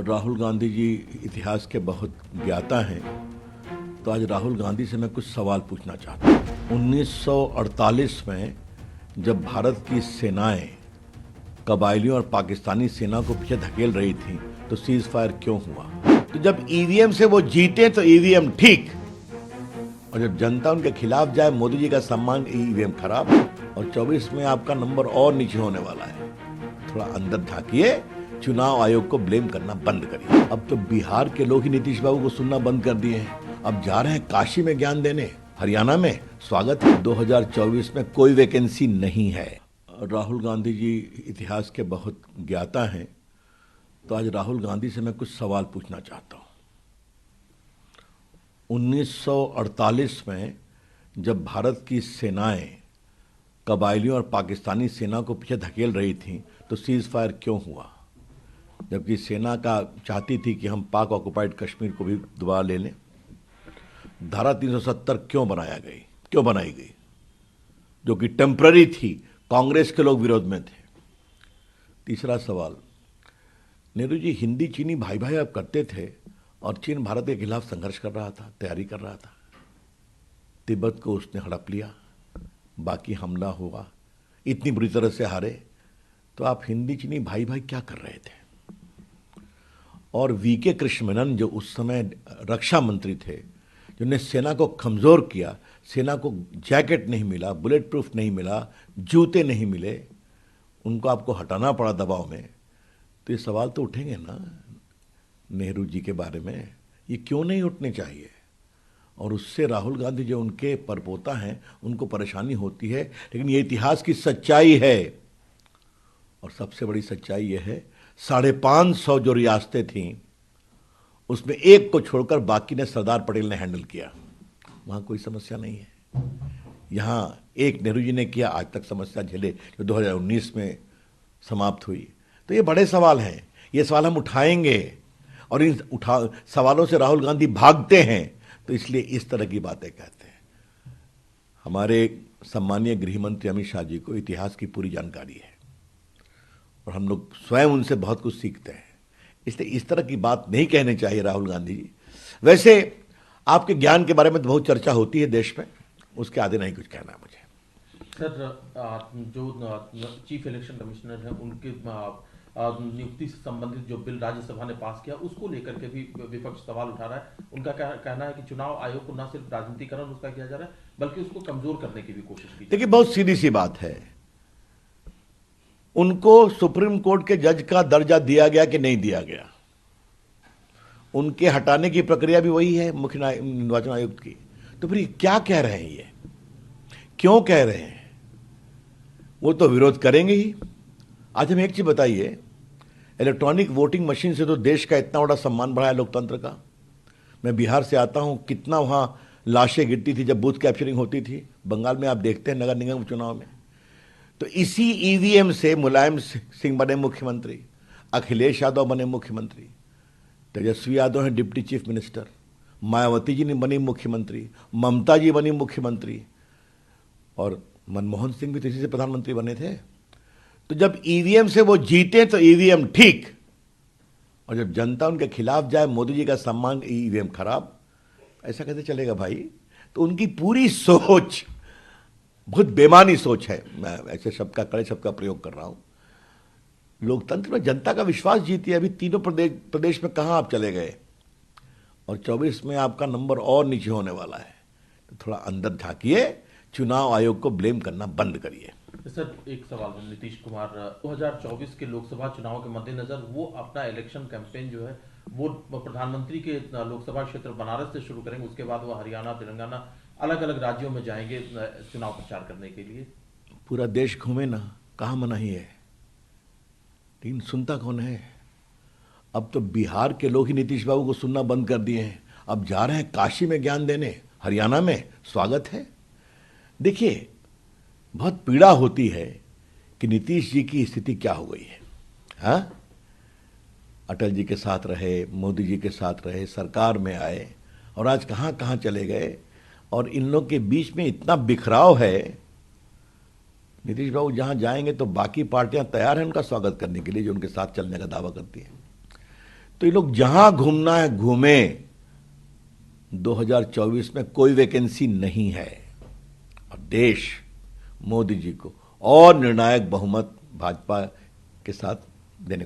राहुल गांधी जी इतिहास के बहुत ज्ञाता हैं, तो आज राहुल गांधी से मैं कुछ सवाल पूछना चाहता हूँ। 1948 में जब भारत की सेनाएं कबायलियों और पाकिस्तानी सेना को पीछे धकेल रही थी, तो सीज फायर क्यों हुआ? तो जब ईवीएम से वो जीते तो ईवीएम ठीक, और जब जनता उनके खिलाफ जाए, मोदी जी का सम्मान, ईवीएम खराब। और 24 में आपका नंबर और नीचे होने वाला है। थोड़ा अंदर झांकिए, चुनाव आयोग को ब्लेम करना बंद करिए। अब तो बिहार के लोग ही नीतीश बाबू को सुनना बंद कर दिए हैं। अब जा रहे हैं काशी में ज्ञान देने, हरियाणा में। स्वागत है। 2024 में कोई वैकेंसी नहीं है। राहुल गांधी जी इतिहास के बहुत ज्ञाता हैं, तो आज राहुल गांधी से मैं कुछ सवाल पूछना चाहता हूं। 1948 में जब भारत की सेनाएं कबायलियों और पाकिस्तानी सेना को पीछे धकेल रही थी, तो सीज फायर क्यों हुआ? जबकि सेना का चाहती थी कि हम पाक ऑक्युपाइड कश्मीर को भी दोबारा ले लें। धारा 370 क्यों बनाई गई, जो कि टेम्पररी थी? कांग्रेस के लोग विरोध में थे। तीसरा सवाल, नेहरू जी हिंदी चीनी भाई भाई आप करते थे, और चीन भारत के खिलाफ संघर्ष कर रहा था, तैयारी कर रहा था। तिब्बत को उसने हड़प लिया, बाकी हमला हुआ, इतनी बुरी तरह से हारे। तो आप हिंदी चीनी भाई भाई क्या कर रहे थे? और वीके कृष्ण मेनन, जो उस समय रक्षा मंत्री थे, जिन्होंने सेना को कमजोर किया, सेना को जैकेट नहीं मिला, बुलेट प्रूफ नहीं मिला, जूते नहीं मिले, उनको आपको हटाना पड़ा दबाव में। तो ये सवाल तो उठेंगे ना नेहरू जी के बारे में। ये क्यों नहीं उठने चाहिए? और उससे राहुल गांधी जो उनके परपोता हैं, उनको परेशानी होती है, लेकिन ये इतिहास की सच्चाई है। और सबसे बड़ी सच्चाई यह है, 550 जो रियासतें थीं, उसमें एक को छोड़कर बाकी ने सरदार पटेल ने हैंडल किया। वहां कोई समस्या नहीं है। यहां एक नेहरू जी ने किया, आज तक समस्या झेले, जो 2019 में समाप्त हुई। तो ये बड़े सवाल हैं, ये सवाल हम उठाएंगे, और इन सवालों से राहुल गांधी भागते हैं, तो इसलिए इस तरह की बातें कहते हैं। हमारे सम्मानीय गृह मंत्री अमित शाह जी को इतिहास की पूरी जानकारी है, और हम लोग स्वयं उनसे बहुत कुछ सीखते हैं। इसलिए इस तरह की बात नहीं कहनी चाहिए राहुल गांधी जी। वैसे आपके ज्ञान के बारे में तो बहुत चर्चा होती है देश में, उसके आगे नहीं कुछ कहना है मुझे। सर, जो चीफ इलेक्शन कमिश्नर हैं, उनके नियुक्ति से संबंधित जो बिल राज्यसभा ने पास किया, उसको लेकर के भी विपक्ष सवाल उठा रहा है। उनका कहना है कि चुनाव आयोग को न सिर्फ राजनीतिकरण उसका किया जा रहा है, बल्कि उसको कमजोर करने की भी कोशिश की। देखिए, बहुत सीधी सी बात है, उनको सुप्रीम कोर्ट के जज का दर्जा दिया गया कि नहीं दिया गया? उनके हटाने की प्रक्रिया भी वही है मुख्य निर्वाचन आयुक्त की। तो फिर क्या कह रहे हैं, ये क्यों कह रहे हैं? वो तो विरोध करेंगे ही। आज हमें एक चीज बताइए, इलेक्ट्रॉनिक वोटिंग मशीन से तो देश का इतना बड़ा सम्मान बढ़ा है लोकतंत्र का। मैं बिहार से आता हूं, कितना वहां लाशें गिरती थी जब बूथ कैप्चरिंग होती थी। बंगाल में आप देखते हैं नगर निगम चुनाव में, तो इसी ईवीएम से मुलायम सिंह बने मुख्यमंत्री, अखिलेश यादव बने मुख्यमंत्री, तेजस्वी यादव हैं deputy chief minister, Mayawati ji ने बनी मुख्यमंत्री, ममता जी बनी मुख्यमंत्री, और मनमोहन सिंह भी तो इसी से प्रधानमंत्री बने थे। तो जब ईवीएम से वो जीते तो ईवीएम ठीक, और जब जनता उनके खिलाफ जाए, मोदी जी का सम्मान, ईवीएम खराब। ऐसा कैसे चलेगा भाई? तो उनकी पूरी सोच बहुत बेमानी सोच है। मैं ऐसे शब्द का, कड़े शब्द का प्रयोग कर रहा हूं। लोकतंत्र में जनता का विश्वास जीती है। अभी तीनों प्रदेश में कहां आप चले गए, और 24 में आपका नंबर और नीचे होने वाला है। तो थोड़ा अंदर झांकिए, चुनाव आयोग को ब्लेम करना बंद करिए। सर, एक सवाल है, नीतीश कुमार 2024 के लोकसभा चुनाव के मद्देनजर वो अपना इलेक्शन कैंपेन जो है वो प्रधानमंत्री के लोकसभा क्षेत्र बनारस से शुरू करेंगे, उसके बाद वो हरियाणा, तेलंगाना, अलग अलग राज्यों में जाएंगे चुनाव प्रचार करने के लिए। पूरा देश घूमे ना, कहाँ मनाही है, लेकिन सुनता कौन है? अब तो बिहार के लोग ही नीतीश बाबू को सुनना बंद कर दिए हैं। अब जा रहे हैं काशी में ज्ञान देने, हरियाणा में। स्वागत है। देखिए, बहुत पीड़ा होती है कि नीतीश जी की स्थिति क्या हो गई है। हाँ, अटल जी के साथ रहे, मोदी जी के साथ रहे, सरकार में आए, और आज कहां कहां चले गए। और इन लोग के बीच में इतना बिखराव है। नीतीश बाबू जहां जाएंगे तो बाकी पार्टियां तैयार हैं उनका स्वागत करने के लिए, जो उनके साथ चलने का दावा करती हैं। तो ये लोग जहां घूमना है घूमे। 2024 में कोई वैकेंसी नहीं है और देश मोदी जी को और निर्णायक बहुमत भाजपा के साथ देने